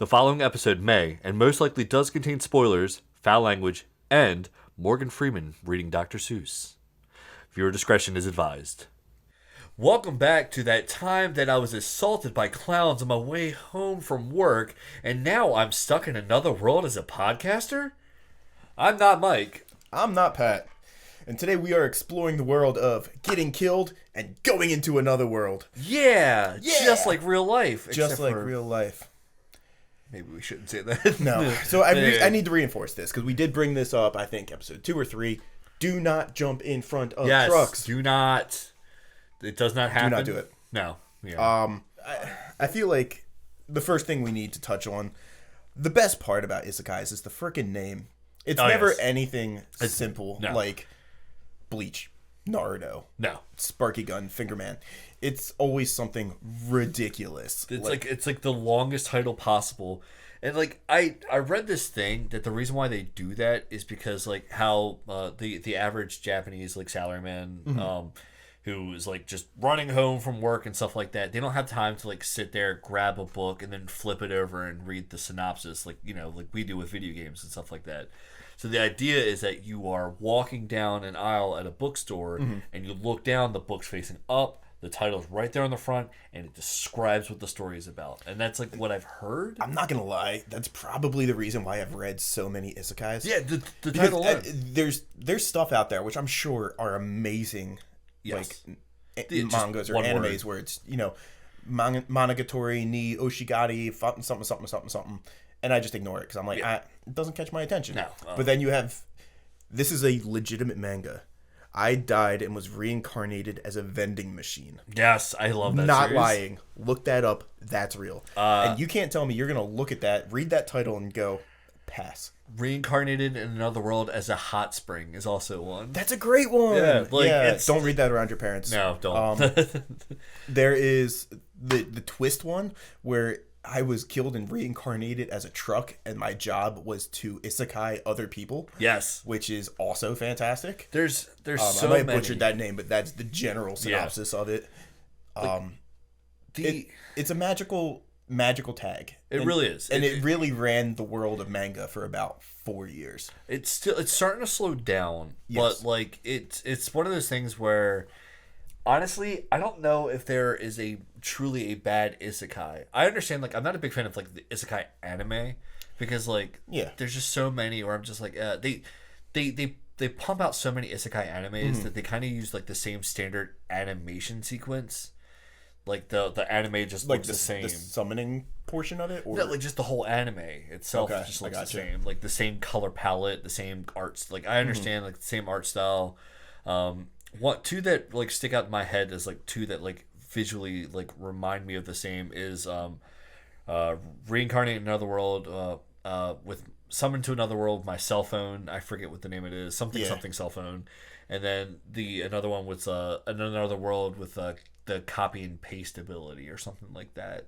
The following episode may, and most likely does contain spoilers, foul language, and Morgan Freeman reading Dr. Seuss. Viewer discretion is advised. Welcome back to that time that I was assaulted by clowns on my way home from work, and now I'm stuck in another world as a podcaster? I'm not Mike. I'm not Pat. And today we are exploring the world of getting killed and going into another world. Yeah. Just like real life. Just like real life. Maybe we shouldn't say that. No. So I need to reinforce this because we did bring this up, I think, episode 2 or 3. Do not jump in front of trucks. Do not. It does not happen. Do not do it. No. Yeah. I feel like the first thing we need to touch on, the best part about isekais is the freaking name. It's never anything simple like Bleach, Naruto, Sparky Gun, Fingerman. It's always something ridiculous. It's like the longest title possible. And like I read this thing that the reason why they do that is because like how the average Japanese like salaryman who is like just running home from work and stuff like that, they don't have time to like sit there, grab a book and then flip it over and read the synopsis like we do with video games and stuff like that. So the idea is that you are walking down an aisle at a bookstore and you look down, the book's facing up, the title's right there on the front, and it describes what the story is about. And that's like what I've heard. I'm not going to lie. That's probably the reason why I've read so many isekais. Yeah, the title alone. There's stuff out there which I'm sure are amazing, like mangas or animes where it's, Monogatari ni Oshigari, something. And I just ignore it because I'm like, it doesn't catch my attention. No. But then you have, this is a legitimate manga. I died and was reincarnated as a vending machine. Yes, I love that Not series. lying. Look that up. That's real. And you can't tell me you're going to look at that, read that title, and go, pass. Reincarnated in Another World as a Hot Spring is also one. That's a great one. Yeah, don't read that around your parents. No, don't. There is the twist one where I was killed and reincarnated as a truck, and my job was to isekai other people. Yes, which is also fantastic. There's so I might many. Butchered that name, but that's the general synopsis of it. It's a magical tag. It really is, and it really ran the world of manga for about 4 years. It's starting to slow down, but like it's one of those things where. Honestly, I don't know if there is truly a bad isekai. I understand, like, I'm not a big fan of, like, the isekai anime, because, like, there's just so many where I'm just like, they pump out so many isekai animes that they kind of use, like, the same standard animation sequence. Like, the anime just looks the same. The summoning portion of it? Or? No, like, just the whole anime itself just looks the same. Like, the same color palette, the same arts. Like, I understand, like, the same art style. Two that like stick out in my head as like two that like visually like remind me of the same is Reincarnate in Another World with Summon to Another World, my cell phone. I forget what the name it is. Something cell phone. And then another one was Another World with the copy and paste ability or something like that.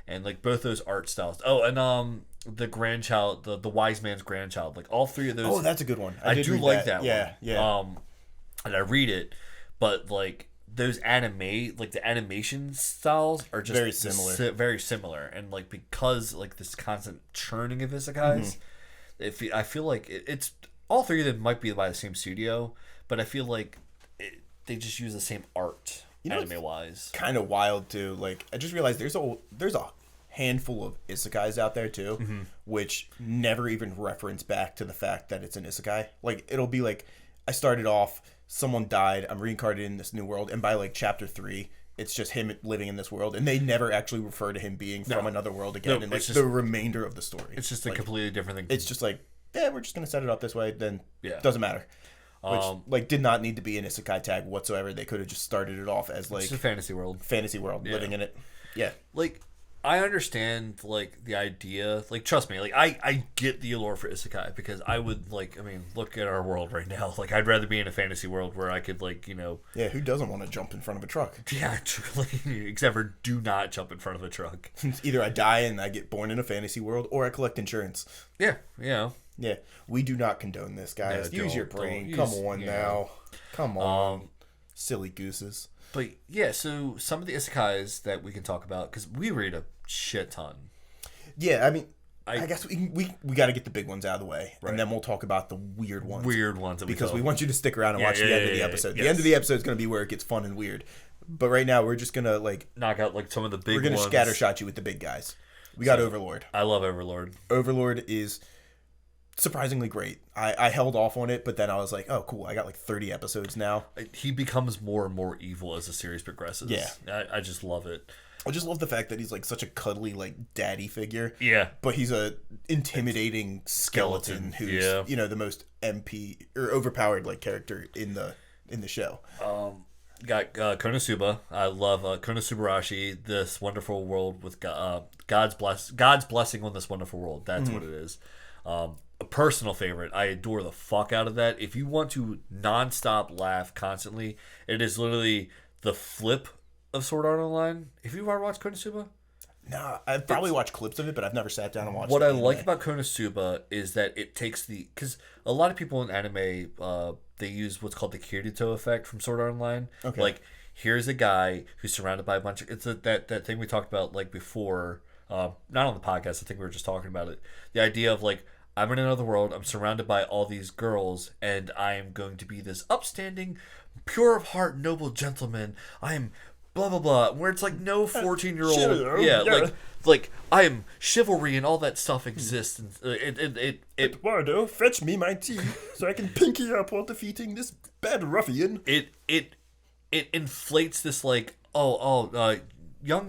And like both those art styles. Oh, and the grandchild, the wise man's grandchild. Like all three of those. Oh, that's a good one. I do like that one. Yeah. And I read it, but like those like the animation styles are just very similar, and like because like this constant churning of isekais, I feel like it's all three of them might be by the same studio, but I feel like they just use the same art anime wise. Kind of wild too. Like I just realized there's a handful of isekais out there too, which never even reference back to the fact that it's an isekai. Like it'll be like I started off. Someone died, I'm reincarnated in this new world, and by like chapter 3 it's just him living in this world, and they never actually refer to him being from another world again in like the remainder of the story. It's just a completely different thing. It's just like, we're just gonna set it up this way, then doesn't matter. Which like did not need to be an isekai tag whatsoever. They could have just started it off as like it's a fantasy world living in it. Like I understand like the idea, like trust me, like I get the allure for isekai because I would like, I mean, look at our world right now. Like I'd rather be in a fantasy world where I could like, who doesn't want to jump in front of a truck? Yeah, truly. Except for do not jump in front of a truck. Either I die and I get born in a fantasy world, or I collect insurance. Yeah. We do not condone this, guys. Use your brain. Come on now. Come on. Silly gooses. But yeah, so some of the isekais that we can talk about, because we read a shit ton. Yeah, I mean, I guess we got to get the big ones out of the way, Right. and then we'll talk about the weird ones. Because we want you to stick around and watch the end of the episode. Yes. The end of the episode is going to be where it gets fun and weird. But right now, we're just going to knock out some of the big ones. We're going to scattershot you with the big guys. We got Overlord. I love Overlord. Overlord is surprisingly great. I held off on it, but then I was like, oh, cool. I got 30 episodes now. He becomes more and more evil as the series progresses. Yeah. I just love it. I just love the fact that he's such a cuddly daddy figure. Yeah. But he's a intimidating skeleton who's the most MP or overpowered character in the show. Got Konosuba. I love Konosubarashi. This wonderful world with God's blessing on this wonderful world. That's what it is. A personal favorite. I adore the fuck out of that. If you want to nonstop laugh constantly, it is literally the flip of Sword Art Online. Have you ever watched Konosuba? No, I've probably watched clips of it, but I've never sat down and watched it. What I like about Konosuba is that it takes because a lot of people in anime, they use what's called the Kirito effect from Sword Art Online. Okay. Here's a guy who's surrounded by a bunch of... It's that thing we talked about before, not on the podcast, I think we were just talking about it. The idea of I'm in another world, I'm surrounded by all these girls, and I am going to be this upstanding, pure of heart, noble gentleman. I am... blah blah blah, where it's no 14-year-old I am chivalry and all that stuff exists, and it Eduardo, fetch me my tea so I can pinky up while defeating this bad ruffian. It inflates this young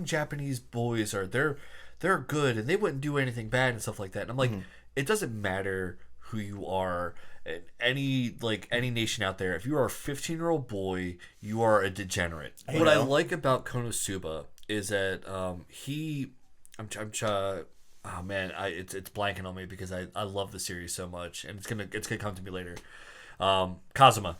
Japanese boys they're good and they wouldn't do anything bad and stuff like that, and I'm like, it doesn't matter who you are. Any nation out there, if you are a 15-year-old boy, you are a degenerate. What I like about Konosuba is that it's blanking on me because I love the series so much, and it's gonna come to me later. Kazuma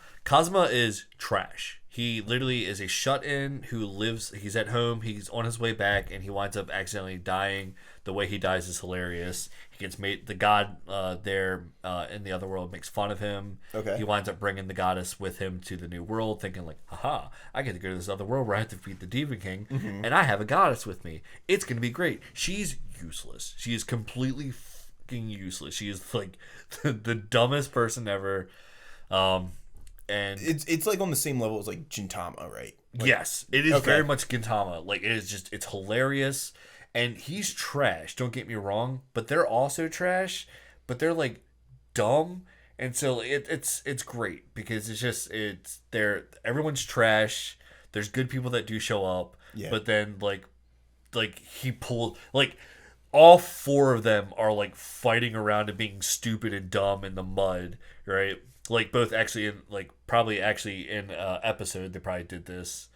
is trash. He literally is a shut-in who lives. He's at home. He's on his way back, and he winds up accidentally dying. The way he dies is hilarious. He gets made. The god there in the other world makes fun of him. Okay. He winds up bringing the goddess with him to the new world, thinking haha, I get to go to this other world where I have to defeat the Demon King, and I have a goddess with me. It's gonna be great. She's useless. She is completely fucking useless. She is the dumbest person ever. And it's on the same level as Gintama, right? Yes, it is very much Gintama. It is it's hilarious, and he's trash. Don't get me wrong, but they're also trash, but they're dumb, and so it's great because everyone's trash. There's good people that do show up, but then he pulled all four of them are fighting around and being stupid and dumb in the mud, right? Both actually in probably actually in episode they probably did this.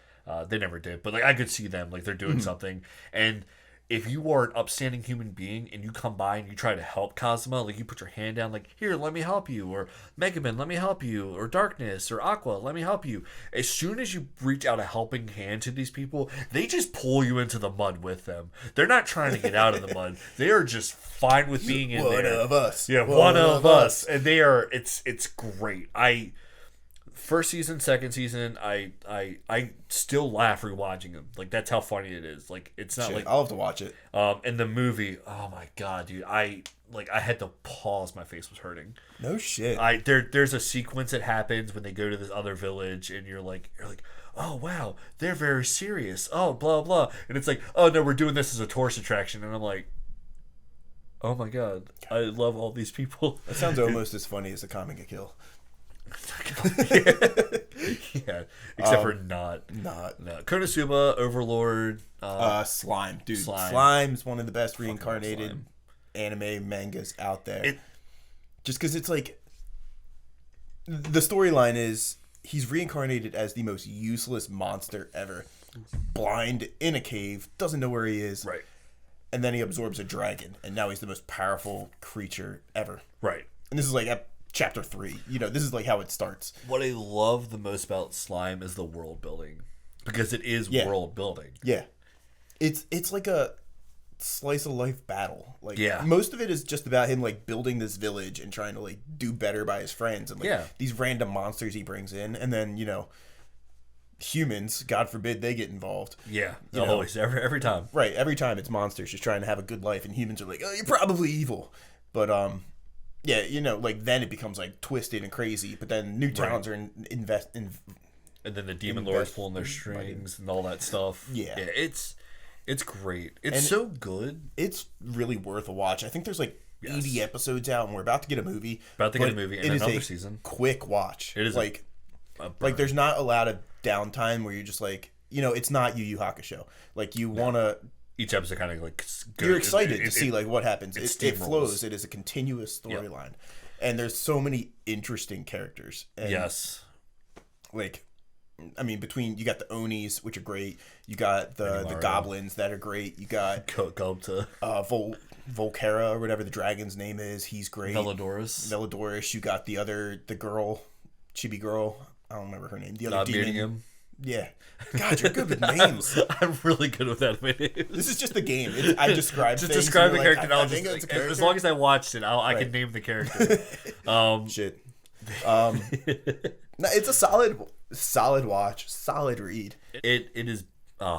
They never did, but I could see them they're doing something. And if you are an upstanding human being and you come by and you try to help Kazuma, you put your hand down, here, let me help you, or Megaman, let me help you, or Darkness, or Aqua, let me help you. As soon as you reach out a helping hand to these people, they just pull you into the mud with them. They're not trying to get out of the mud. They are just fine with being in there. One of us. Yeah, one of us. And they are, it's great. First season, second season, I still laugh rewatching them. That's how funny it is. It's not I'll have to watch it. In the movie, oh my god, dude, I had to pause. My face was hurting. No shit. There's a sequence that happens when they go to this other village, and you're like, oh wow, they're very serious. Oh blah blah, and it's oh no, we're doing this as a tourist attraction, and I'm like, oh my god, I love all these people. That sounds almost as funny as the Comic Kill. Yeah, except for not. No. Konosuba, Overlord, Slime, dude. Slime's one of the best reincarnated anime mangas out there. Just because it's the storyline is he's reincarnated as the most useless monster ever, blind in a cave, doesn't know where he is, right? And then he absorbs a dragon, and now he's the most powerful creature ever, right? And this is Chapter 3. This is how it starts. What I love the most about Slime is the world building, because it is world building. Yeah, it's a slice of life battle. Yeah. Most of it is just about him building this village and trying to do better by his friends and these random monsters he brings in, and then humans, God forbid, they get involved. Yeah, You know? always, every time. Right, every time it's monsters just trying to have a good life, and humans are like, oh, you're probably evil. But yeah, you know, like then it becomes like twisted and crazy. But then new towns are invest in. And then the demon lords pulling their strings and all that stuff. Yeah, it's great. It's so good. It's really worth a watch. I think there's like 80 episodes out, and we're about to get a movie. And another season. Quick watch. It is like there's not a lot of downtime where you're just like, you know, it's not Yu Yu Hakusho. Like you want to. Each episode kind of like good. You're excited to see like what happens. It flows. Yep. It is a continuous storyline, and there's so many interesting characters. And yes. Like, I mean, between you got the Onis, which are great. You got the goblins that are great. You got Gobta. Volcara or whatever the dragon's name is. He's great. Velodorus. You got the girl, chibi girl. I don't remember her name. The other demon. Miriam. Yeah. God, you're good with names. I'm really good with that. This is just the game. I describe just things. Describe the character. I think it's a character. As long as I watched it, I can name the character. Shit. No, it's a solid watch, solid read. It is.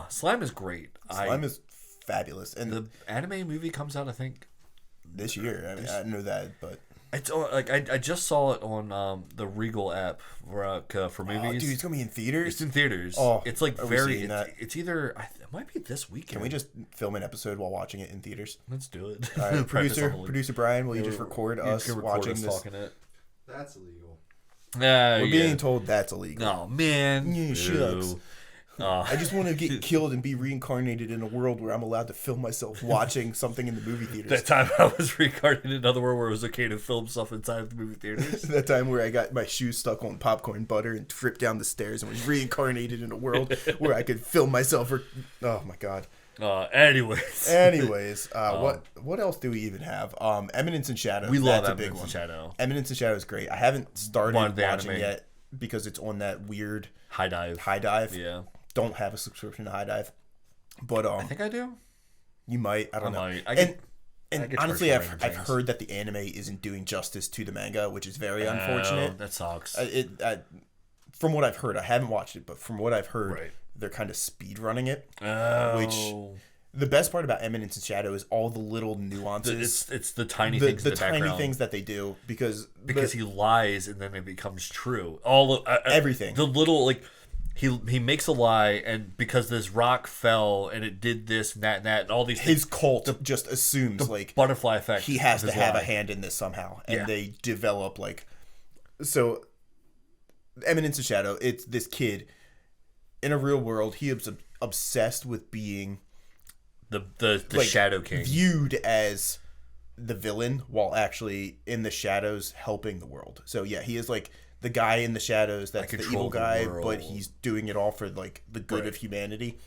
Slime is great. Slime is fabulous, and the anime movie comes out, I think, this year. I mean, I know that, but it's like I just saw it on the Regal app for movies. Oh, dude, it's gonna be in theaters. It's in theaters. Oh, it's like very. It's either it might be this weekend. Can we just film an episode while watching it in theaters? Let's do it. All right, producer Brian, will you just record us watching this? Talking it. That's illegal. We're being told that's illegal. Oh man, yeah, shucks. I just want to get killed and be reincarnated in a world where I'm allowed to film myself watching something in the movie theaters. That time I was reincarnated in another world where it was okay to film stuff inside of the movie theaters. That time where I got my shoes stuck on popcorn butter and tripped down the stairs and was reincarnated in a world where I could film myself. Oh my god. Anyways, what else do we even have? Eminence and Shadow. We love That's Eminence and Shadow. Eminence and Shadow is great. I haven't started watching yet because it's on that weird High Dive. Yeah. Don't have a subscription to High Dive, but I think I do. You might. I don't know. And honestly, I've heard that the anime isn't doing justice to the manga, which is very unfortunate. That sucks. From what I've heard, I haven't watched it, but from what I've heard, they're kind of speed running it. Which the best part about Eminence and Shadow is all the little nuances. It's the tiny things. The tiny things that they do because he lies and then it becomes true. Everything. The little like. He makes a lie, and because this rock fell and it did this and that and all these his cult just assumes like butterfly effect. He has to have a hand in this somehow, and they develop like so. Eminence of Shadow. It's this kid in a real world. He is obsessed with being the Shadow King, viewed as the villain while actually in the shadows helping the world. So yeah, he is like the guy in the shadows that's the evil guy, but he's doing it all for like the good of humanity.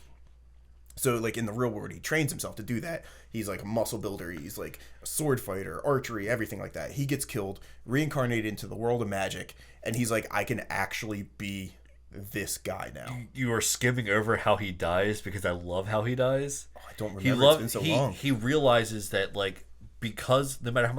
So like in the real world, he trains himself to do that. He's like a muscle builder. He's like a sword fighter, archery, everything like that. He gets killed, reincarnated into the world of magic, and he's like, I can actually be this guy now. You are skimming over how he dies because I love how he dies. Oh, I don't remember. It's been so long. He realizes that like because no matter how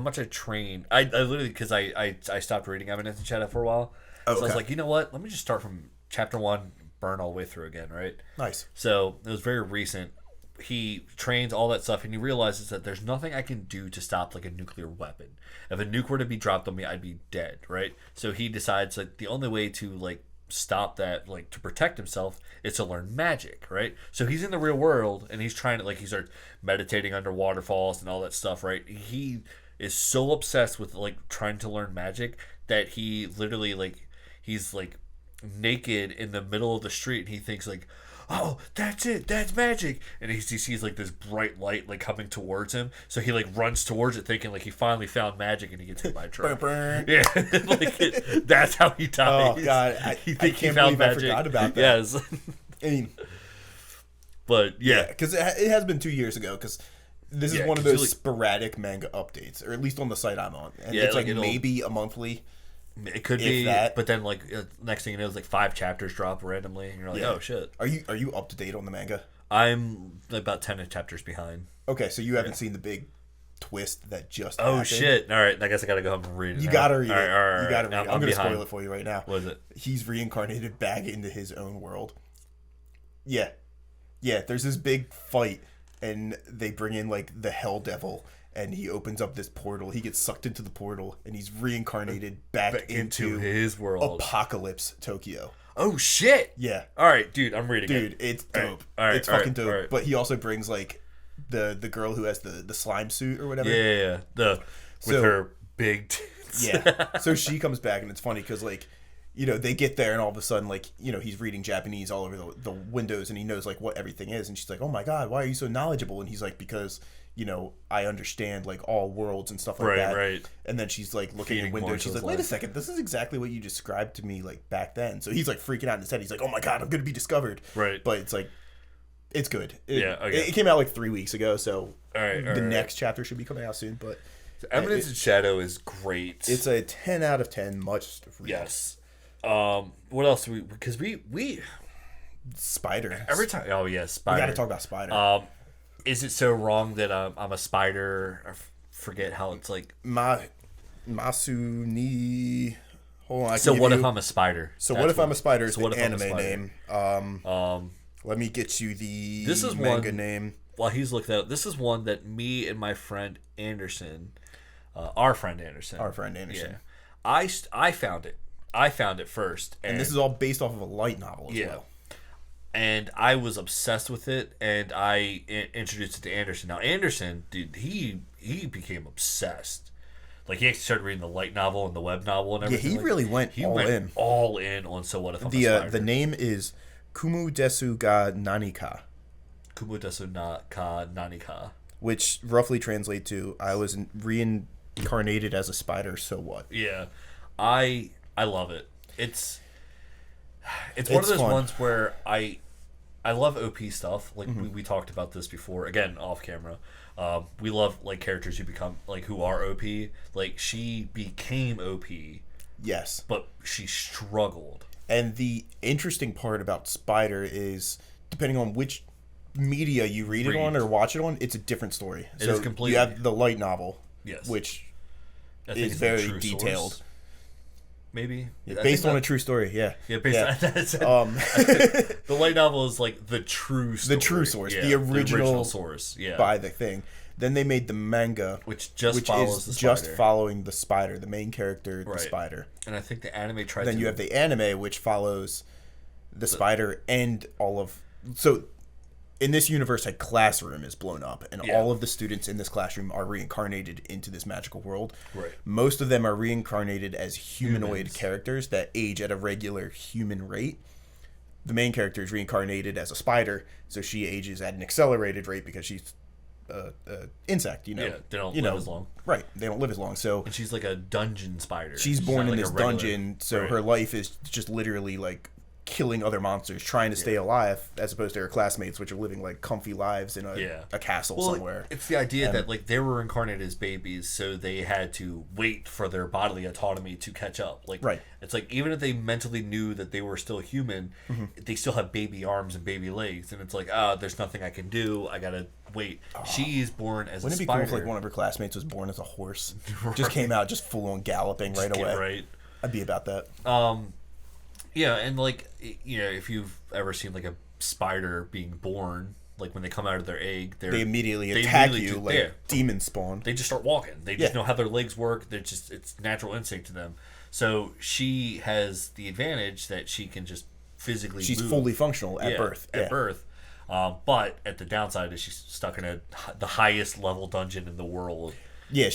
much I train, I literally because I stopped reading Eminence and Shadow for a while. So I was like, you know what? Let me just start from chapter 1, burn all the way through again, right? Nice. So it was very recent. He trains all that stuff, and he realizes that there's nothing I can do to stop like a nuclear weapon. If a nuke were to be dropped on me, I'd be dead, right? So he decides like the only way to like stop that, like to protect himself, is to learn magic, right? So he's in the real world, and he's trying to like he starts meditating under waterfalls and all that stuff, right? He is so obsessed with like trying to learn magic that he literally like he's like naked in the middle of the street, and he thinks like, oh, that's it, that's magic, and he sees like this bright light like coming towards him, so he like runs towards it thinking like he finally found magic, and he gets hit by a truck. Yeah, like that's how he dies. Oh god, I can't believe I forgot about that. Yes. I mean, but yeah, because it has been 2 years ago, because this is one of those sporadic manga updates, or at least on the site I'm on, and it's like maybe a monthly. It could be that, but then like next thing you know, it's like 5 chapters drop randomly, and you're like, oh shit. Are you up to date on the manga? I'm about 10 chapters behind. Okay, so you haven't seen the big twist that just Oh happened. shit! All right, I guess I gotta go home and read it. You gotta read it. All right. You gotta read it. I'm gonna behind. spoil it for you right now. What is it? He's reincarnated back into his own world. Yeah. Yeah, there's this big fight, and they bring in, like, the Hell Devil, and he opens up this portal. He gets sucked into the portal, and he's reincarnated back into his world. Apocalypse Tokyo. Oh shit! Yeah. All right, dude, I'm reading it. Dude, it's dope. All right, it's fucking dope. all right. But he also brings, like, the girl who has the slime suit or whatever. Yeah. With her big tits. Yeah. So she comes back, and it's funny because, like, you know, they get there, and all of a sudden, like, you know, he's reading Japanese all over the windows, and he knows, like, what everything is. And she's like, oh my God, why are you so knowledgeable? And he's like, because, you know, I understand, like, all worlds and stuff like that. Right. And then she's, like, looking in the window, and she's like, wait a second, this is exactly what you described to me, like, back then. So he's, like, freaking out in his head. He's like, oh my God, I'm going to be discovered. Right. But it's like, it's good. Okay. It came out, like, 3 weeks ago, so the next chapter should be coming out soon. But Eminence and Shadow is great. It's a 10 out of 10, much read. Yes. What else? Because we Spider. every time. Oh yes, Spider. We got to talk about Spider. Is it so wrong that I'm a spider? I forget how it's like. Masu ni. Hold on. So what if I'm a spider? So what if I'm a spider? Is so the anime name. Let me get you the manga name. While he's looking at it, this is one that me and my friend Anderson, our friend Anderson. Yeah. I found it. I found it first. And this is all based off of a light novel as well. And I was obsessed with it, and I introduced it to Anderson. Now, Anderson, dude, he became obsessed. Like, he actually started reading the light novel and the web novel and everything. Yeah, he really went all in on So What If I'm a Spider. The name is Kumu Desu ga Nanika. Kumu Desu ka Nanika. Which roughly translates to, I was reincarnated as a spider, so what? Yeah. I love it. It's one of those ones where I love OP stuff. Like we talked about this before. Again, off camera. We love like characters who become like who are OP. Like she became OP. Yes. But she struggled. And the interesting part about Spider is depending on which media you read it on or watch it on, it's a different story. It is completely. You have the light novel. Yes. Which is very detailed. Source. Maybe based on a true story, based on the light novel is like the true story. The true source, the original source, by the thing. Then they made the manga, which follows the spider. Just following the spider, the main character, the spider. And I think the anime tried. Then you have the anime, which follows the spider and all of. So, in this universe, a classroom is blown up, and all of the students in this classroom are reincarnated into this magical world. Right. Most of them are reincarnated as humanoid characters that age at a regular human rate. The main character is reincarnated as a spider, so she ages at an accelerated rate because she's insect. You know, they don't live as long. Right, they don't live as long. So, and she's like a dungeon spider. She's born in this dungeon, so her life is just literally like killing other monsters, trying to stay alive, as opposed to her classmates, which are living like comfy lives in a castle somewhere. It's the idea that like they were incarnated as babies, so they had to wait for their bodily autonomy to catch up. Like, it's like even if they mentally knew that they were still human, they still have baby arms and baby legs, and it's like, there's nothing I can do. I gotta wait. She's born as a spider. Wouldn't it be cool if like one of her classmates was born as a horse, just came out just full on galloping right away? Right. I'd be about that. Yeah, and like, you know, if you've ever seen like a spider being born, like when they come out of their egg, they immediately attack you like demon spawn. They just start walking. They just know how their legs work. They're just, it's natural instinct to them. So she has the advantage that she can just physically She's move. fully functional at birth. At birth. But at the downside is she's stuck in the highest level dungeon in the world. Yeah,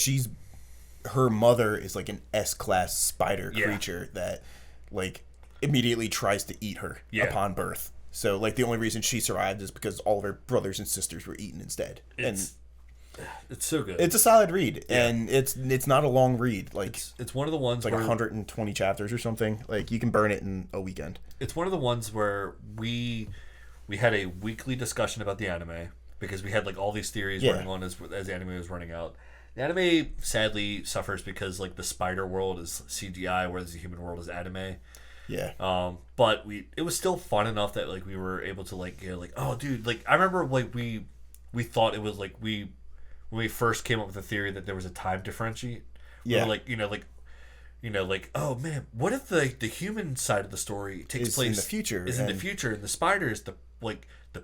her mother is like an S-class spider creature that like immediately tries to eat her upon birth. So like the only reason she survived is because all of her brothers and sisters were eaten instead. It's so good. It's a solid read, and it's not a long read. Like it's one of the ones like 120 chapters or something. Like you can burn it in a weekend. It's one of the ones where we had a weekly discussion about the anime because we had like all these theories running on as the anime was running out. The anime sadly suffers because like the spider world is CGI, whereas the human world is anime. Yeah. But it was still fun enough that like we were able to like, you know, like, oh dude, like I remember like we thought it was like we when we first came up with the theory that there was a time differentiate. Yeah. Like, oh man, what if the human side of the story takes place in the future? In the future, and the spider is the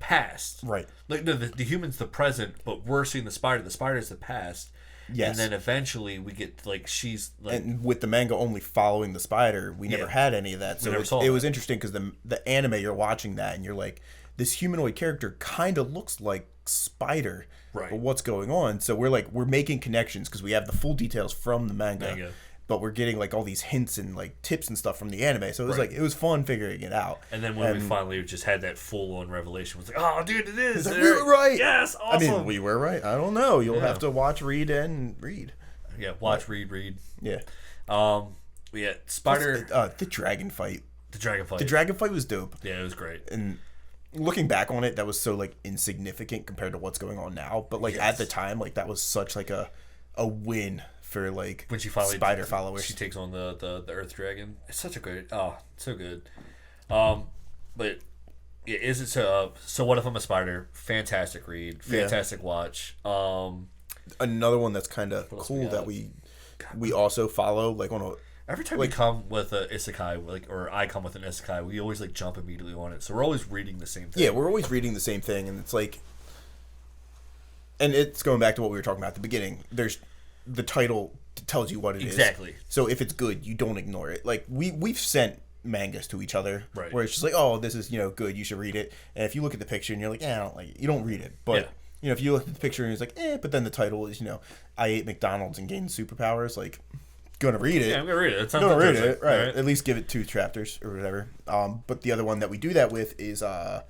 past. Right. Like no, the human's the present, but we're seeing the spider. The spider is the past. Yes. And then eventually we get she's like, and with the manga only following the spider, we never had any of that. So it was interesting because the anime, you're watching that and you're like, this humanoid character kind of looks like Spider. Right. But what's going on? So we're making connections because we have the full details from the manga. But we're getting like all these hints and like tips and stuff from the anime. So it was it was fun figuring it out. And then when we finally just had that full on revelation, it was like, oh dude, it is. Like, we were right. Yes, awesome. I mean, we were right. I don't know. You'll have to watch, read, and read. Yeah, watch, read. Yeah. Yeah, Spider. The dragon fight. The dragon fight. The dragon fight was dope. Yeah, it was great. And looking back on it, that was so like insignificant compared to what's going on now. But like at the time, like that was such like a win for like when she finally spider followers. She takes on the Earth Dragon. It's such a great so good. But yeah, is it so what if I'm a spider? Fantastic read, fantastic watch. Another one that's kind of cool that we also follow like on a every time we come with a isekai, or I come with an isekai, we always like jump immediately on it. So we're always reading the same thing. Yeah, we're always reading the same thing, and it's like, and it's going back to what we were talking about at the beginning. There's the title tells you what it is. Exactly. So if it's good, you don't ignore it. Like we've sent mangas to each other, right, where it's just like, oh, this is good, you should read it. And if you look at the picture and you're like, I don't like it, you don't read it. But if you look at the picture and it's like, but then the title is I ate McDonald's and gained superpowers, like. Gonna read it. Yeah, I'm gonna read it. It's gonna read it, right? At least give it 2 chapters or whatever. But the other one that we do that with is the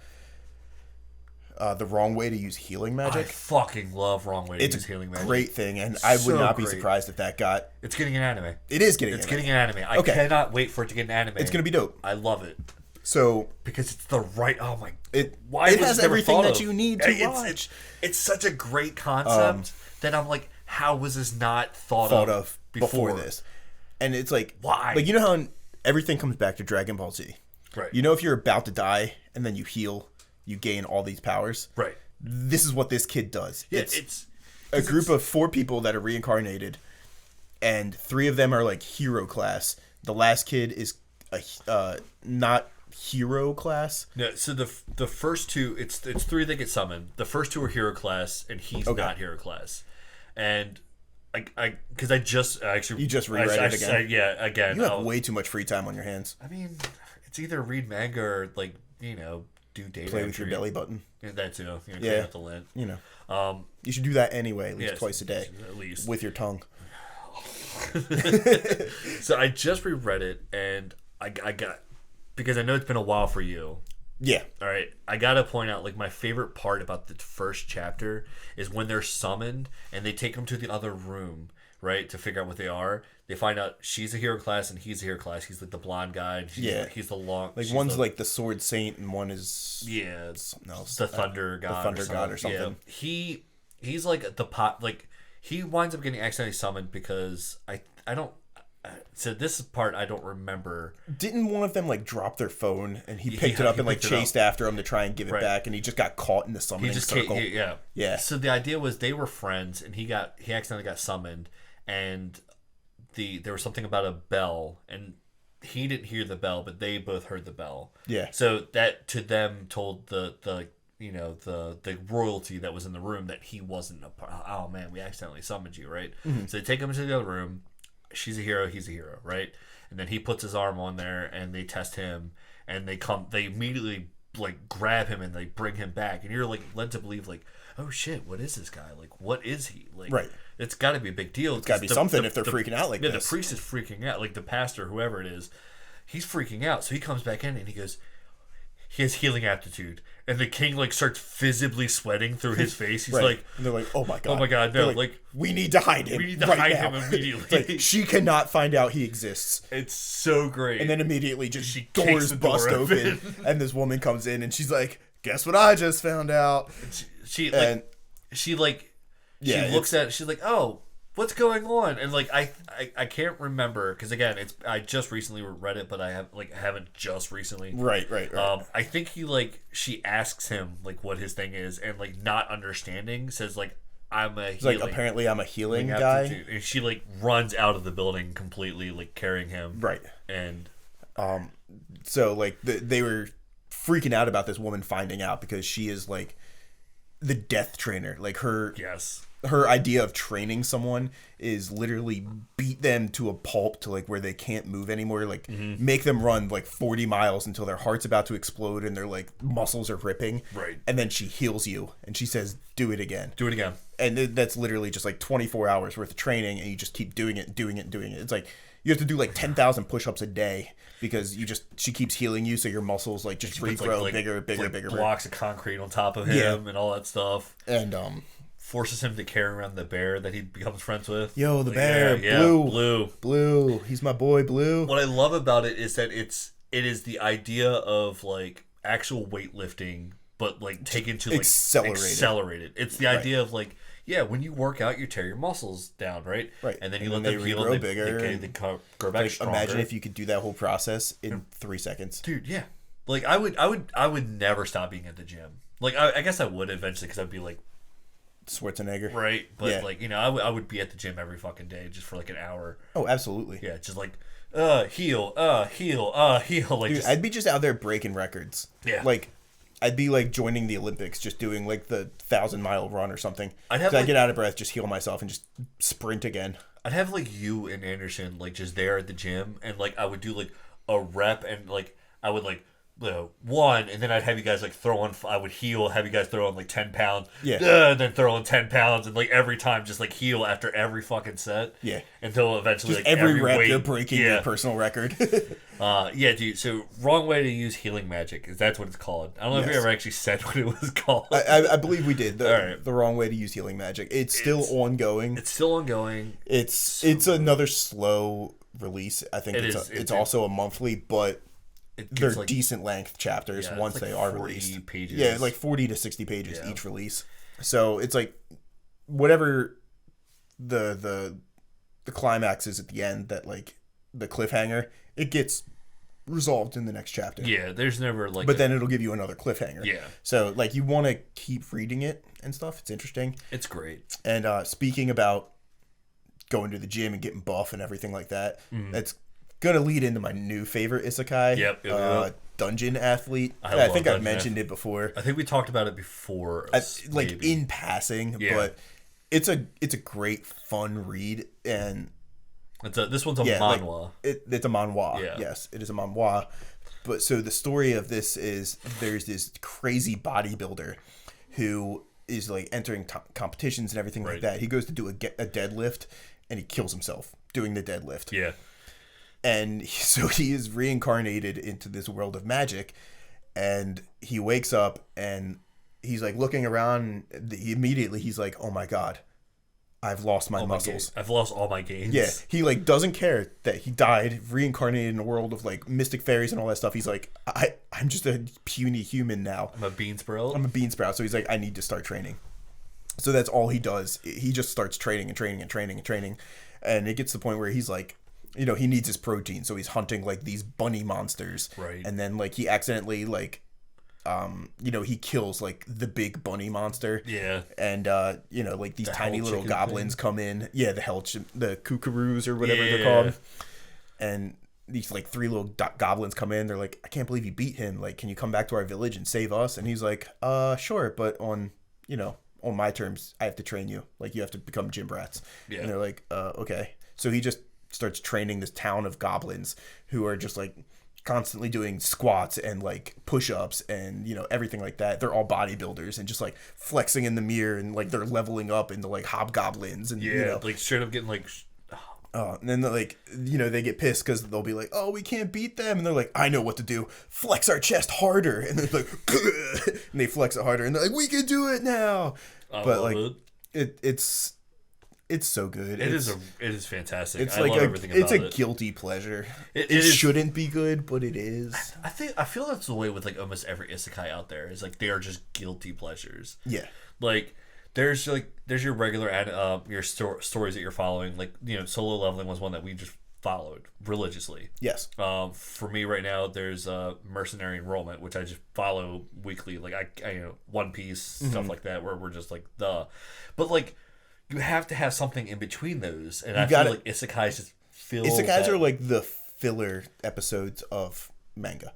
wrong way to use healing magic. I fucking love wrong way to use healing magic. It's a great thing, and I would not be surprised if that got. It's getting an anime. It is getting. It's getting an anime. I cannot wait for it to get an anime. It's gonna be dope. I love it. So because it's the right. Oh my. It has everything that you need to watch. It's such a great concept that I'm like, how was this not thought of before this? And it's like, why? Like, you know how everything comes back to Dragon Ball Z, right? You know, if you're about to die and then you heal, you gain all these powers, right? This is what this kid does. Yeah, it's a group of 4 people that are reincarnated, and 3 of them are like hero class. The last kid is not hero class. No, so the first 2, it's 3 that get summoned. The first 2 are hero class, and he's not hero class, and. Because I just actually you just reread it again. Again. You have way too much free time on your hands. I mean, it's either read manga or do data. Play with your belly button. Yeah, that too. Clean up the lint. You should do that anyway, at least twice a day, at least with your tongue. So I just reread it, and I got because I know it's been a while for you. Yeah. All right. I gotta point out, like, my favorite part about the first chapter is when they're summoned and they take them to the other room, right, to figure out what they are. They find out she's a hero class and he's a hero class. He's like the blonde guy. And he's the long. Like one's like the sword saint and one is something else. The thunder god. The thunder god or something. Yeah. He's like the pot. Like he winds up getting accidentally summoned because I don't. So this part I don't remember. Didn't one of them like drop their phone and he picked it up and like chased after him to try and give it back, and he just got caught in the summoning circle? Yeah. So the idea was they were friends, and he accidentally got summoned, and there was something about a bell, and he didn't hear the bell, but they both heard the bell. Yeah. So that to them told the royalty that was in the room that he wasn't a part. Oh man, we accidentally summoned you, right? Mm-hmm. So they take him into the other room. She's a hero, he's a hero, right? And then he puts his arm on there and they test him, and they immediately like grab him and they bring him back, and you're like led to believe like, oh shit, what is this guy? Like, what is he? Like, right. It's got to be a big deal. It's got to be something if they're freaking out like this. Yeah, the priest is freaking out, like the pastor, whoever it is, he's freaking out. So he comes back in and he goes, he has healing aptitude, and the king like starts visibly sweating through his face. He's like, and they're like, oh my god, no, like we need to hide him. We need to hide him immediately. Like, she cannot find out he exists. It's so great. And then immediately just doors bust open, and this woman comes in and she's like, guess what I just found out. She looks at it, she's like, oh, what's going on? And like I can't remember, because again, I just recently read it, but I haven't just recently. Right. I think she asks him like what his thing is, and like not understanding says like, I'm a He's healing. like, apparently I'm a healing like, guy. and she like runs out of the building completely, like carrying him. Right. And so like they were freaking out about this woman finding out because she is like the death trainer. Like her idea of training someone is literally beat them to a pulp to like where they can't move anymore, like make them run like 40 miles until their heart's about to explode and their like muscles are ripping, right, and then she heals you and she says do it again, and that's literally just like 24 hours worth of training, and you just keep doing it. It's like you have to do like 10,000 push-ups a day because she keeps healing you, so your muscles like just regrow bigger, blocks of concrete on top of him and all that stuff, and forces him to carry around the bear that he becomes friends with. Yo, the bear, Blue. He's my boy, Blue. What I love about it is that it is the idea of like actual weightlifting, but like taken to like accelerated. It's the idea of like, yeah, when you work out, you tear your muscles down, right? Right. And then you let them heal, grow bigger, they grow back stronger. Imagine if you could do that whole process in 3 seconds, dude. Yeah, like I would never stop being at the gym. Like I guess I would eventually because I'd be like Schwarzenegger, right? But like, you know, I would be at the gym every fucking day just for like an hour. Oh, absolutely. Yeah, just like heal. Like, dude, just, I'd be just out there breaking records. Yeah, like I'd be like joining the Olympics, just doing like the 1,000-mile run or something. I'd get out of breath, just heal myself, and just sprint again. I'd have like you and Anderson like just there at the gym, and like I would do like a rep, and like I would like one, and then I'd have you guys like throw on. I would heal, have you guys throw on like 10 pounds, and then throw on 10 pounds, and like every time just like heal after every fucking set, until eventually just like every rep you're breaking your personal record. Yeah, dude. So wrong way to use healing magic is that's what it's called. I don't know if we ever actually said what it was called. I believe we did. The wrong way to use healing magic. It's still ongoing. It's still ongoing. It's another slow release. I think it's also a monthly, but they're like, decent length chapters once they are released. Pages. Yeah, like 40 to 60 pages each release. So it's like whatever the climax is at the end, that like the cliffhanger, it gets resolved in the next chapter. Yeah, there's never like but then it'll give you another cliffhanger. Yeah. So like you want to keep reading it and stuff. It's interesting. It's great. And speaking about going to the gym and getting buff and everything like that, that's gonna lead into my new favorite isekai. Yep. Dungeon Athlete. I think I've mentioned it before. I think we talked about it before, like in passing, but it's a great fun read, and this one's a manhwa. Like, it's a manhwa. Yeah. Yes, it is a manhwa. But so the story of this is there's this crazy bodybuilder who is like entering competitions and everything like that. He goes to do a deadlift and he kills himself doing the deadlift. Yeah. And so he is reincarnated into this world of magic, and he wakes up and he's like looking around. Immediately he's like, "Oh my god, I've lost my muscles. I've lost all my gains." Yeah, he like doesn't care that he died, reincarnated in a world of like mystic fairies and all that stuff. He's like, I'm just a puny human now. I'm a bean sprout. So he's like, I need to start training. So that's all he does. He just starts training, and it gets to the point where he's like, you know, he needs his protein, so he's hunting like these bunny monsters, and then like he accidentally like you know, he kills like the big bunny monster, and you know, like these tiny little goblins come in, the the kookaroos or whatever they're called, and these like 3 little goblins come in. They're like, I can't believe you beat him, like, can you come back to our village and save us? And he's like, sure, but on my terms. I have to train you, like you have to become gym brats. And they're like, okay. So he just starts training this town of goblins who are just like constantly doing squats and like push-ups and, you know, everything like that. They're all bodybuilders and just like flexing in the mirror, and like they're leveling up into like hobgoblins, and you know, like straight up getting like and then like, you know, they get pissed because they'll be like, oh, we can't beat them, and they're like, I know what to do, flex our chest harder, and they're like and they flex it harder, and they're like, we can do it now. But like it's so good. It is fantastic. It's I like love everything about it. It's a guilty pleasure. It shouldn't be good, but it is. I feel that's the way with like almost every isekai out there. Is like they are just guilty pleasures. Yeah. Like there's your regular stories that you're following. Like, you know, Solo Leveling was one that we just followed religiously. Yes. For me right now, there's Mercenary Enrollment, which I just follow weekly. Like I One Piece stuff like that, where we're just like but like you have to have something in between those, and I feel like isekais just Isekais are like the filler episodes of manga.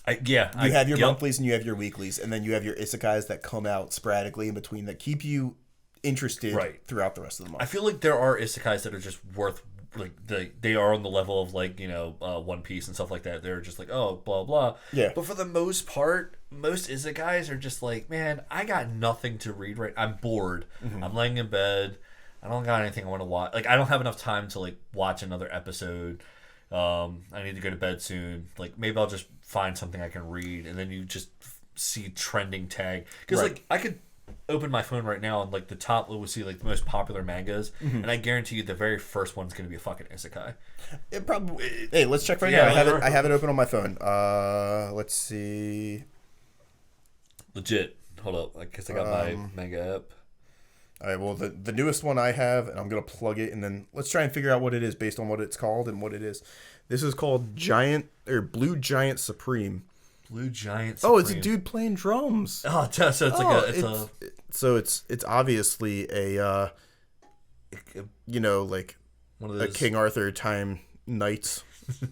You have your monthlies and you have your weeklies, and then you have your isekais that come out sporadically in between that keep you interested throughout the rest of the month. I feel like there are isekais that are just worth, like, they are on the level of, like, One Piece and stuff like that. They're just like, oh, blah blah. Yeah. But for the most part, most isekais are just like, man, I got nothing to read. I'm bored. I'm laying in bed. I don't got anything I want to watch. Like, I don't have enough time to, like, watch another episode. I need to go to bed soon. Like, maybe I'll just find something I can read, and then you just see trending tag. Because like, I could open my phone right now, and like the top we'll see like the most popular mangas, and I guarantee you the very first one's gonna be a fucking isekai. It probably. Hey, let's check right now. I have it open on my phone. Let's see. Legit. Hold up, I guess I got my manga app. All right. Well, the newest one I have, and I'm gonna plug it, and then let's try and figure out what it is based on what it's called and what it is. This is called Blue Giant Supreme. Blue Giant Supreme. Oh, it's a dude playing drums. Oh, so it's it's obviously a like one of those... a King Arthur time knights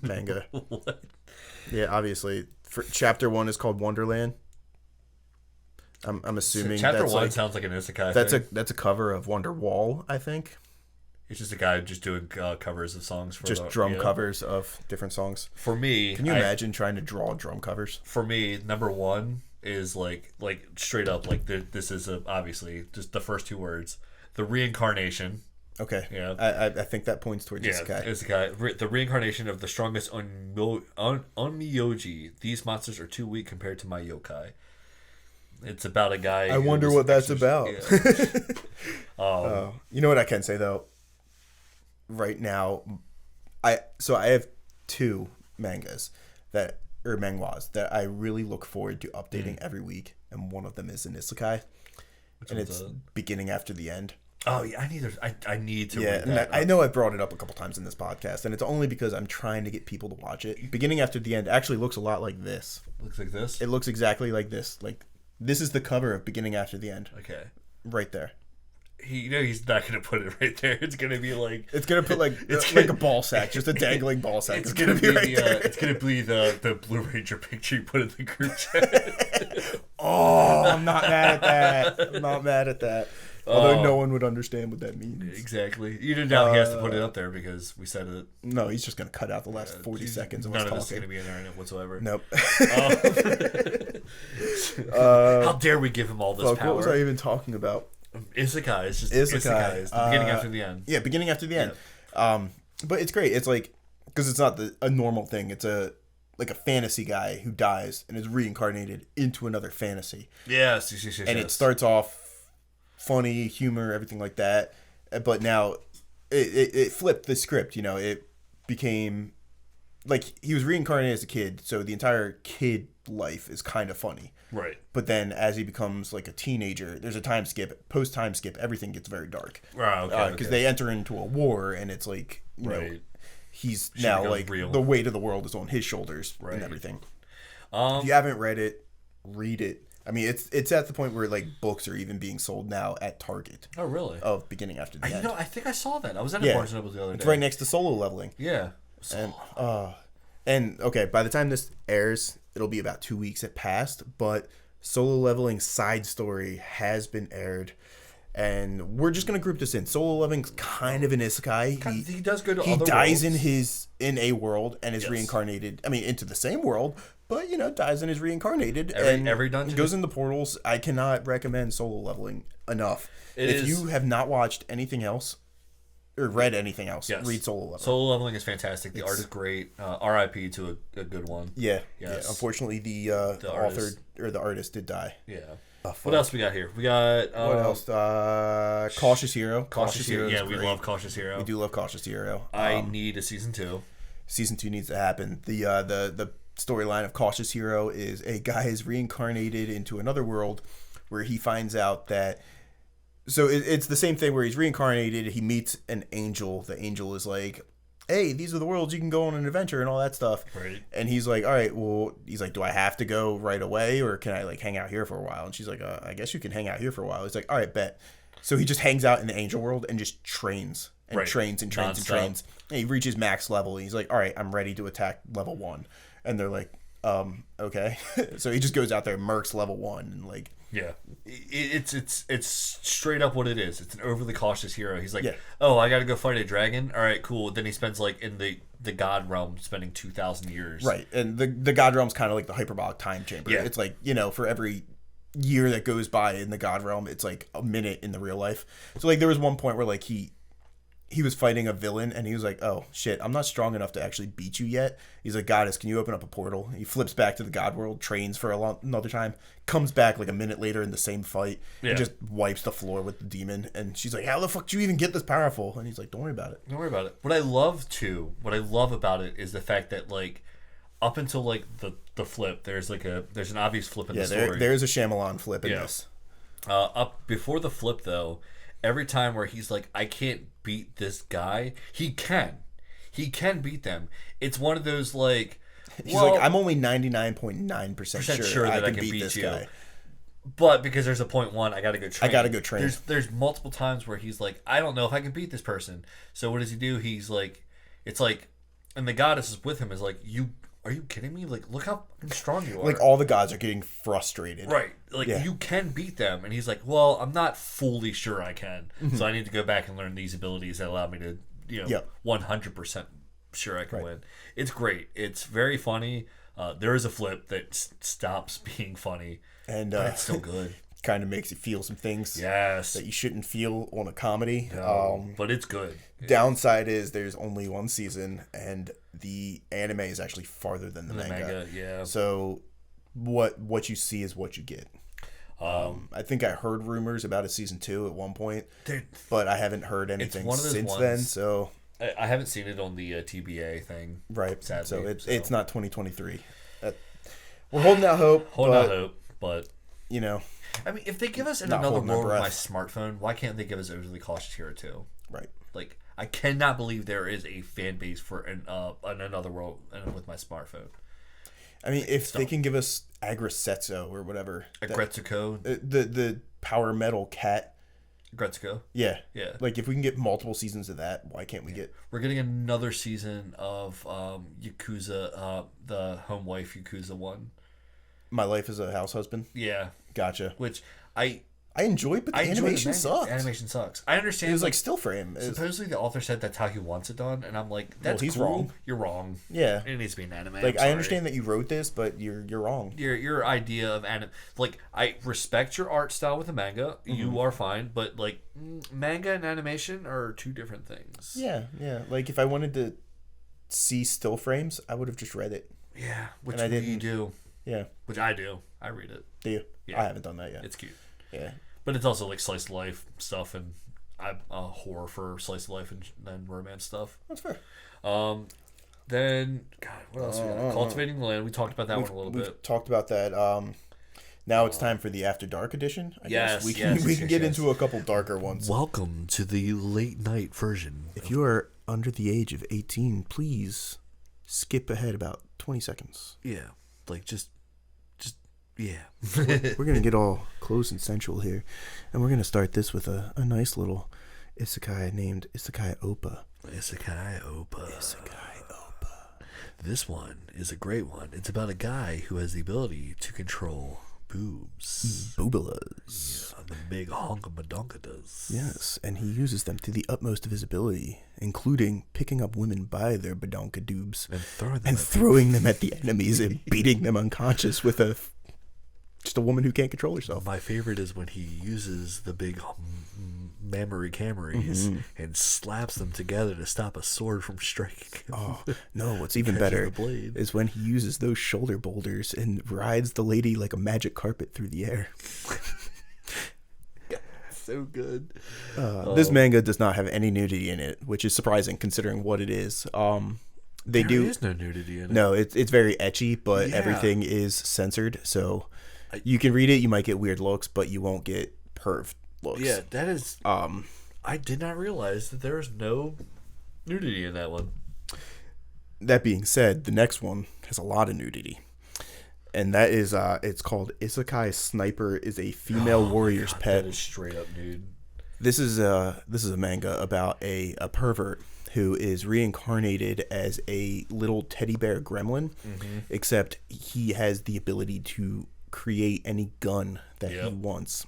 manga. What? Yeah, obviously. Chapter 1 is called Wonderland. I'm assuming Chapter that's 1 sounds like an isekai. That's a cover of Wonderwall, I think. It's just a guy just doing covers of songs for drum covers of different songs. For me, can you imagine trying to draw drum covers? For me, number 1 is like straight up like this is obviously just the first 2 words, the reincarnation. Okay. Yeah. I think that points towards isekai. Isekai. The reincarnation of the strongest onmyoji. These monsters are too weak compared to my yokai. It's about a guy. I wonder what that's about. Yeah. You know what I can say though? Right now, I have 2 mangas manhwas that I really look forward to updating every week, and one of them is an isekai, and it's Beginning After the End. Oh yeah, I need to read that. I know I brought it up a couple times in this podcast, and it's only because I'm trying to get people to watch it. Beginning After the End actually looks a lot like this. Looks like this? It looks exactly like this. Like, this is the cover of Beginning After the End. Okay. Right there. He's not gonna put it right there. It's gonna be like like a ball sack, just a dangling ball sack. It's gonna be right there. It's gonna be the Blue Ranger picture you put in the group chat. Oh, I'm not mad at that. Although no one would understand what that means. Exactly. You didn't doubt he has to put it up there because we said it. No, he's just gonna cut out the last 40 seconds of us talking. None of this is gonna be in there whatsoever. Nope. How dare we give him all this power? What was I even talking about? Isekai. It's just isekai. The beginning after the end. Yeah, Beginning After the End. Yeah. But it's great. It's like, because it's not a normal thing. It's a fantasy guy who dies and is reincarnated into another fantasy. Yes. And it starts off funny, humor, everything like that. But now it flipped the script. It became like he was reincarnated as a kid, so the entire kid life is kind of funny. Right. But then as he becomes like a teenager, there's a time skip. Post time skip, everything gets very dark. Okay. Because they enter into a war, and it's like, you know, he's now like real. The weight of the world is on his shoulders and everything. If you haven't read it, read it. I mean, it's at the point where like books are even being sold now at Target. Oh, really? Of Beginning After the End. I think I saw that. I was at a Barnes & Noble the other day. It's right next to Solo Leveling. Yeah. And okay, by the time this airs, it'll be about 2 weeks at past, but Solo Leveling's side story has been aired, and we're just gonna group this in. Solo Leveling's kind of an isekai. He does go to other worlds. He dies in a world and is reincarnated. I mean, into the same world, but dies and is reincarnated. Every dungeon goes into portals. I cannot recommend Solo Leveling enough. If you have not watched anything else or read anything else, read Solo Leveling. Solo Leveling is fantastic. The art is great. R.I.P. to a good one. Yeah. Unfortunately, the author or the artist did die. Yeah. What else we got here? We got what else? Cautious Hero. Cautious Hero. Yeah, we love Cautious Hero. We do love Cautious Hero. I need a season 2. Season 2 needs to happen. The storyline of Cautious Hero is a guy is reincarnated into another world where he finds out that. So it's the same thing where he's reincarnated. He meets an angel. The angel is like, hey, these are the worlds you can go on an adventure and all that stuff. Right. And he's like, all right, well, he's like, do I have to go right away or can I like hang out here for a while? And she's like, I guess you can hang out here for a while. He's like, all right, bet. So he just hangs out in the angel world and just trains and trains and trains and trains. And he reaches max level. And he's like, all right, I'm ready to attack level 1. And they're like, okay. So he just goes out there and murks level 1 and like. Yeah, it's straight up what it is. It's an overly cautious hero. He's like, Yeah. oh, I got to go fight a dragon. All right, cool. Then he spends like in the god realm, spending 2,000 years. Right, and the god realm's kind of like the hyperbolic time chamber. Yeah. It's like, you know, for every year that goes by in the god realm, it's like a minute in the real life. So like there was one point where like he was fighting a villain and he was like, oh shit, I'm not strong enough to actually beat you yet. He's like, Goddess, can you open up a portal? He flips back to the god world, trains for another time, comes back like a minute later in the same fight, and just wipes the floor with the demon. And she's like, how the fuck did you even get this powerful? And he's like, don't worry about it. Don't worry about it. What I love about it is the fact that like up until like the flip, there's an obvious flip in the story. There's a Shyamalan flip in this. Up before the flip though, every time where he's like, I can't beat this guy, he can beat them. It's one of those like, he's like, I'm only 99.9% sure that I can beat this guy. But because there's a 0.1, I gotta go train. There's multiple times where he's like, I don't know if I can beat this person. So what does he do? He's like, it's like, and the goddess is with him is like, are you kidding me? Like, look how strong you are. Like, all the gods are getting frustrated. Right. Like, you can beat them. And he's like, well, I'm not fully sure I can. Mm-hmm. So I need to go back and learn these abilities that allow me to, 100% sure I can win. It's great. It's very funny. There is a flip that stops being funny. And but it's still good. Kind of makes you feel some things that you shouldn't feel on a comedy. No, but it's good. Downside is there's only one season, and the anime is actually farther than the manga. Yeah. So what you see is what you get. I think I heard rumors about a season 2 at one point, but I haven't heard anything since then. So I haven't seen it on the TBA thing. Right. Sadly, so it's not 2023. We're holding out hope. But you know. I mean, if they give us another world with my smartphone, why can't they give us Overly Cautious Hero 2? Right. Like, I cannot believe there is a fan base for another world with my smartphone. I mean, if they can give us Agrisetsu or whatever. Agretsuko. The power metal cat. Agretsuko. Yeah. Like, if we can get multiple seasons of that, why can't we get... We're getting another season of Yakuza, the Home Wife Yakuza 1. My Life as a House Husband? Yeah. Gotcha. Which I enjoyed, but the animation sucks. Animation sucks. I understand. It was like still frame. Supposedly the author said that's how he wants it done, and I'm like, that's he's cool. Wrong. You're wrong. Yeah. It needs to be an anime. Like, I understand that you wrote this, but you're wrong. Your idea of anime, like, I respect your art style with the manga. Mm-hmm. You are fine, but like manga and animation are two different things. Yeah. Like, if I wanted to see still frames, I would have just read it. Yeah, which you do. Yeah. Which I do. I read it. Do you? Yeah. I haven't done that yet. It's cute. Yeah. But it's also like slice of life stuff, and I'm a whore for slice of life and romance stuff. That's fair. Then, God, what else we got? Cultivating the Land. We talked about that one a little bit. We've talked about that. Now it's time for the After Dark edition. I guess we can get into a couple darker ones. Welcome to the late night version. If you are under the age of 18, please skip ahead about 20 seconds. Yeah. Like, just yeah. We're going to get all close and sensual here. And we're going to start this with a nice little isekai named Isekai Oppa. Isekai Oppa. This one is a great one. It's about a guy who has the ability to control boobs. Boobalas. Yeah, the big honka does. Yes, and he uses them to the utmost of his ability, including picking up women by their badonkadoobs and throwing them at the enemies and beating them unconscious with just a woman who can't control herself. My favorite is when he uses the big mammary cammeries and slaps them together to stop a sword from striking him. Oh, no, what's even better is when he uses those shoulder boulders and rides the lady like a magic carpet through the air. So good. This manga does not have any nudity in it, which is surprising considering what it is. There is no nudity in it. No, it's very ecchi, but everything is censored, so you can read it, you might get weird looks, but you won't get perved looks. Yeah, that is... I did not realize that there is no nudity in that one. that being said, the next one has a lot of nudity. And that is, it's called Isekai Sniper is a Female Warrior's Pet. That is straight up nude. This is a manga about a pervert who is reincarnated as a little teddy bear gremlin, except he has the ability to create any gun that he wants.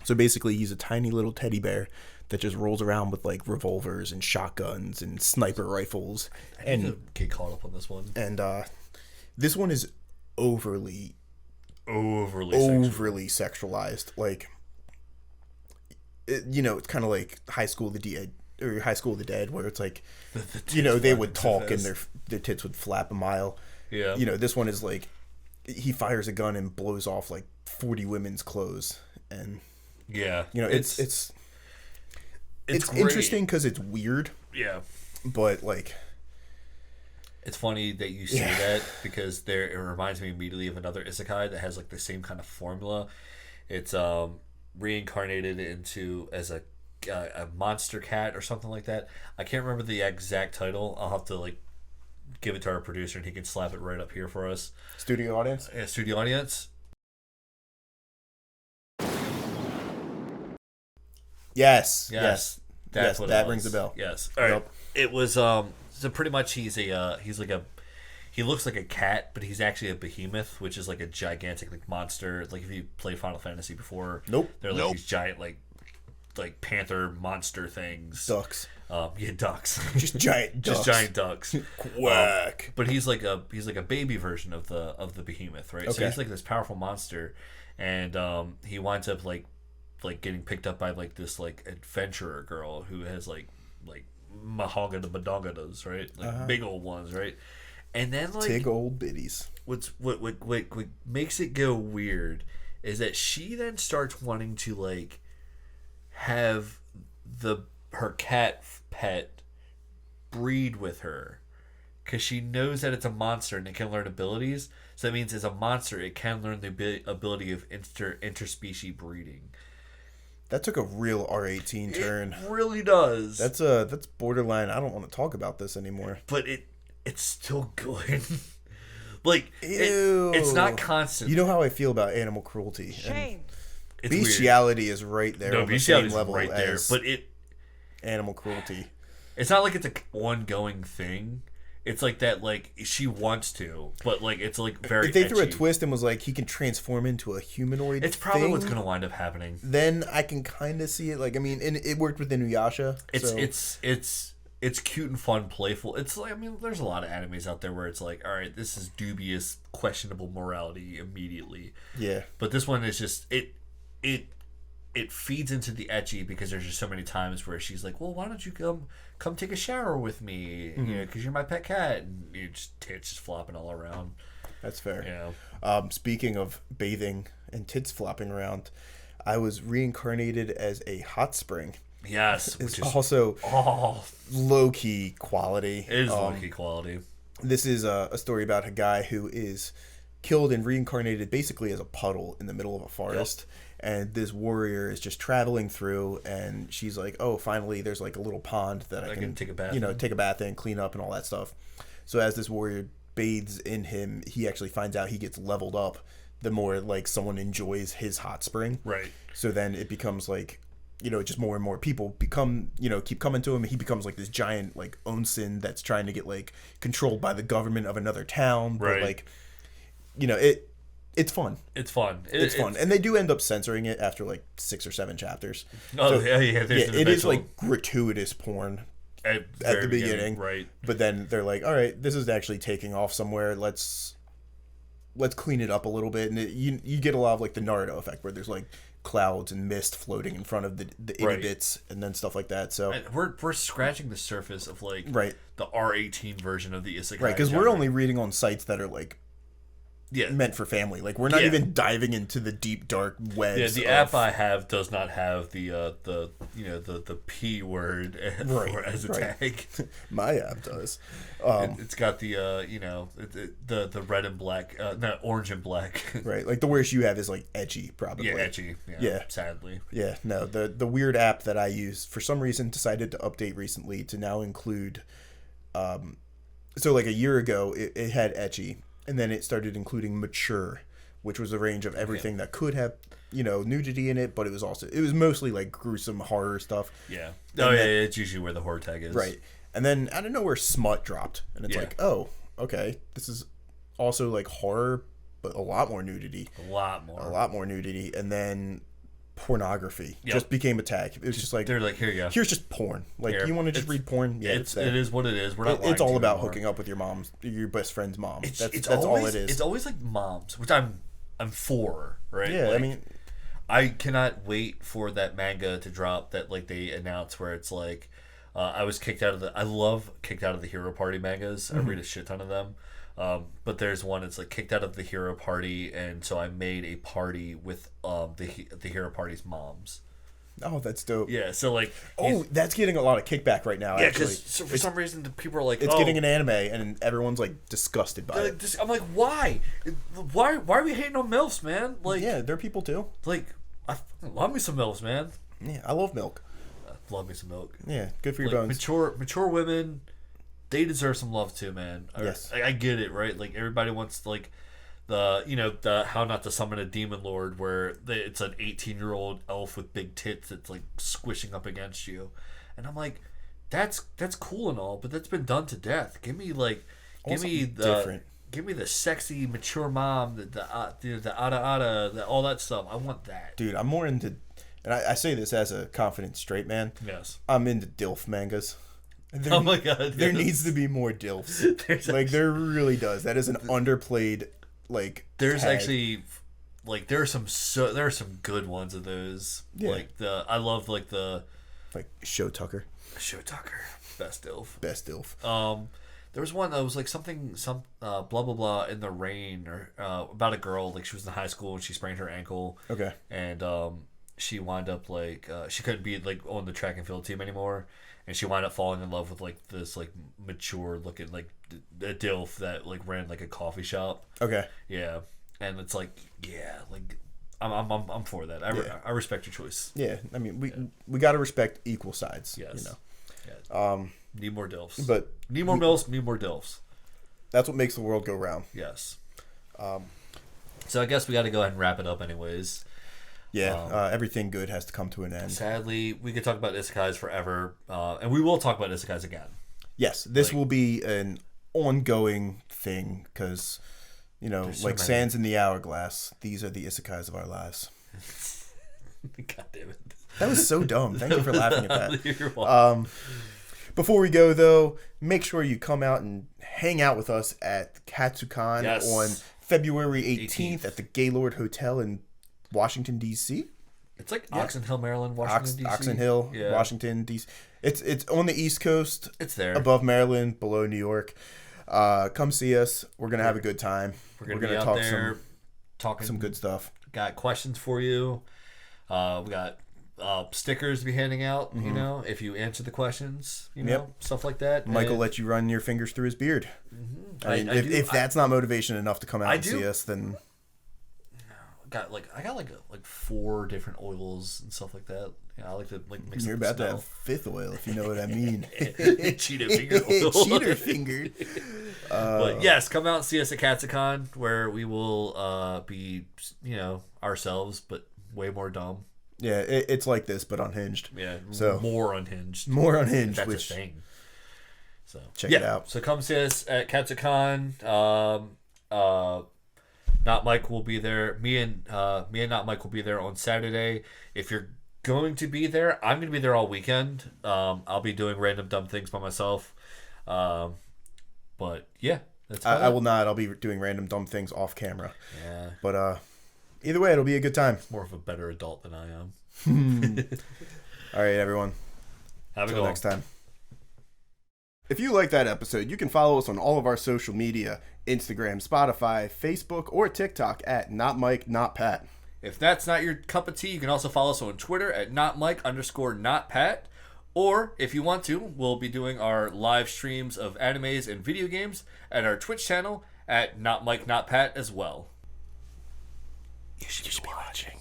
So basically, he's a tiny little teddy bear that just rolls around with like revolvers and shotguns and sniper rifles. I need to get caught up on this one. And this one is overly sexualized. Like, it's kind of like High School of the Dead, or High School of the Dead, where it's like, they would talk and their tits would flap a mile. Yeah. This one is like, he fires a gun and blows off like 40 women's clothes, and it's interesting because it's weird. Yeah. But like, it's funny that you say that, because it reminds me immediately of another isekai that has like the same kind of formula. It's reincarnated into as a monster cat or something like that. I can't remember the exact title. I'll have to like give it to our producer and he can slap it right up here for us. Studio audience? Yeah, studio audience. Yes. That's what that rings a bell. Yes. All right. Yep. It was so pretty much he looks like a cat, but he's actually a behemoth, which is like a gigantic like monster. Like if you played Final Fantasy before, they're like these giant like panther monster things. Ducks. Ducks. Just giant ducks. Just giant ducks. Quack. But he's like a baby version of the behemoth, right? Okay. So he's like this powerful monster, and he winds up like getting picked up by like this like adventurer girl who has like mahogany, right? Like big old ones, right? And then like big old biddies. What makes it go weird is that she then starts wanting to like have her cat pet breed with her, because she knows that it's a monster and it can learn abilities. So that means as a monster it can learn the ability of interspecies breeding. That took a real R18 turn. It really does. That's borderline. I don't want to talk about this anymore. But it's still good. Like, ew. It's not constant. You know how I feel about animal cruelty. Shame. And bestiality is right there. No, on the same level right there. as but animal cruelty. It's not like it's an ongoing thing. It's like that, like, she wants to, but, like, it's, like, very If they etchy. threw a twist and was like, he can transform into a humanoid it's probably thing, what's going to wind up happening. Then I can kind of see it. Like, I mean, and it worked with Inuyasha. It's cute and fun, playful. It's like, I mean, there's a lot of animes out there where it's like, all right, this is dubious, questionable morality immediately. Yeah. But this one is just, it feeds into the ecchi, because there's just so many times where she's like, well, why don't you come take a shower with me, because you're my pet cat, and you just tits just flopping all around. That's fair. Yeah. Speaking of bathing and tits flopping around, I was reincarnated as a hot spring. Yes, it's also low-key quality. It is low-key quality. This is a story about a guy who is killed and reincarnated basically as a puddle in the middle of a forest. Yep. And this warrior is just traveling through, and she's like, oh, finally there's like a little pond that I can take a bath take a bath in, clean up and all that stuff. So as this warrior bathes in him, he actually finds out he gets leveled up the more like someone enjoys his hot spring. Right. So then it becomes like, just more and more people keep coming to him. He becomes like this giant like onsen that's trying to get like controlled by the government of another town. Right. But like, it's fun. It's fun. It's fun. And they do end up censoring it after like 6 or 7 chapters. Oh, so, yeah. It is like gratuitous porn at the beginning. Right. But then they're like, all right, this is actually taking off somewhere. Let's clean it up a little bit. And you get a lot of like the Naruto effect, where there's like clouds and mist floating in front of the itty bits and then stuff like that. So we're scratching the surface of like the R18 version of the isekai. Right, because we're only reading on sites that are like meant for family. Like, we're not even diving into the deep dark webs. Yeah, the app I have does not have the P word as a tag. My app does. It's got the the red and black, not orange and black. Right, like the worst you have is like edgy, probably. Yeah, edgy. Yeah, sadly. Yeah, no, the weird app that I use for some reason decided to update recently to now include So like a year ago, it had ecchi, and then it started including mature, which was a range of everything that could have, nudity in it, but it was mostly like gruesome horror stuff. Yeah. Then, it's usually where the horror tag is. Right. And then out of nowhere, smut dropped, and it's like, oh, okay, this is also like horror, but a lot more nudity. A lot more nudity, and then pornography just became a tag. It was just like, they're like, here you go. Here's just porn. Like, you want to just read porn? Yeah, it is what it is. We're not. It's all about hooking up with your best friend's mom. That's all it is. It's always like moms, which I'm for, right? Yeah, like, I mean, I cannot wait for that manga to drop that like they announce where it's like, I love kicked out of the Hero Party mangas. I read a shit ton of them. But there's one it's like kicked out of the Hero Party, and so I made a party with the Hero Party's moms. Oh, that's dope. Yeah, so like, that's getting a lot of kickback right now. Yeah, because for some reason the people are like, it's getting an anime, and everyone's like disgusted by it. I'm like, why are we hating on MILFs, man? Like, yeah, they're people too. Like, I love me some MILFs, man. Yeah, I love milk. Love me some milk. Yeah, good for your bones. Mature women, they deserve some love too, man. Yes, I get it, right? Like everybody wants like the how not to summon a demon lord, where it's an 18-year-old elf with big tits that's like squishing up against you, and I'm like, that's cool and all, but that's been done to death. Give me the sexy mature mom, the ada, all that stuff. I want that, dude. I'm more into. And I say this as a confident straight man. Yes. I'm into DILF mangas. Oh my god. There needs to be more DILFs. There really does. That is an underplayed There's tag. actually there are some good ones of those. Yeah. Like I love the Show Tucker. Best DILF. There was one that was like some blah blah blah in the rain, or about a girl, like she was in high school and she sprained her ankle. Okay. And she wound up she couldn't be like on the track and field team anymore, and she wound up falling in love with like this like mature looking like a DILF that like ran like a coffee shop. Okay. Yeah, and it's like, yeah, like I'm for that. I respect your choice. Yeah, I mean we got to respect equal sides. Yes. Yeah. Need more DILFs, but need more MILFs. Need more DILFs. That's what makes the world go round. Yes. So I guess we got to go ahead and wrap it up, anyways. Yeah, everything good has to come to an end. Sadly, we could talk about isekais forever, and we will talk about isekais again. Yes, this will be an ongoing thing because, like sands in the hourglass, these are the isekais of our lives. God damn it. That was so dumb. Thank you for laughing at that. You're welcome. Before we go, though, make sure you come out and hang out with us at Katsucon on February 18th at the Gaylord Hotel in Washington, D.C. It's like Oxon Hill, Maryland, Washington, D.C. Oxon Hill, Washington, D.C. It's on the East Coast. It's there. Above Maryland, below New York. Come see us. We're going to have a good time. We're going to be out there talking some good stuff. Got questions for you. We got stickers to be handing out, if you answer the questions, stuff like that. Michael let you run your fingers through his beard. Mm-hmm. I mean, if that's not motivation enough to come out and see us, then... I got 4 different oils and stuff like that. I like to mix. You're about to have 5th oil, if you know what I mean. Cheetah finger oil. Cheater fingered. But yes, come out and see us at Katsucon, where we will be, ourselves, but way more dumb. Yeah, it's like this, but unhinged. Yeah, so more unhinged. That's a thing. So check it out. So come see us at Katsucon. Not Mike will be there. Me and Not Mike will be there on Saturday. If you're going to be there, I'm going to be there all weekend. I'll be doing random dumb things by myself. But yeah, that's I will not. I'll be doing random dumb things off camera. Yeah. But either way, it'll be a good time. More of a better adult than I am. All right, everyone. Have a good one. Next time. If you like that episode, you can follow us on all of our social media, Instagram, Spotify, Facebook, or TikTok at Not Mike, Not Pat. If that's not your cup of tea, you can also follow us on Twitter at NotMike_NotPat. Or, if you want to, we'll be doing our live streams of animes and video games at our Twitch channel at Not Mike, Not Pat as well. You should be watching.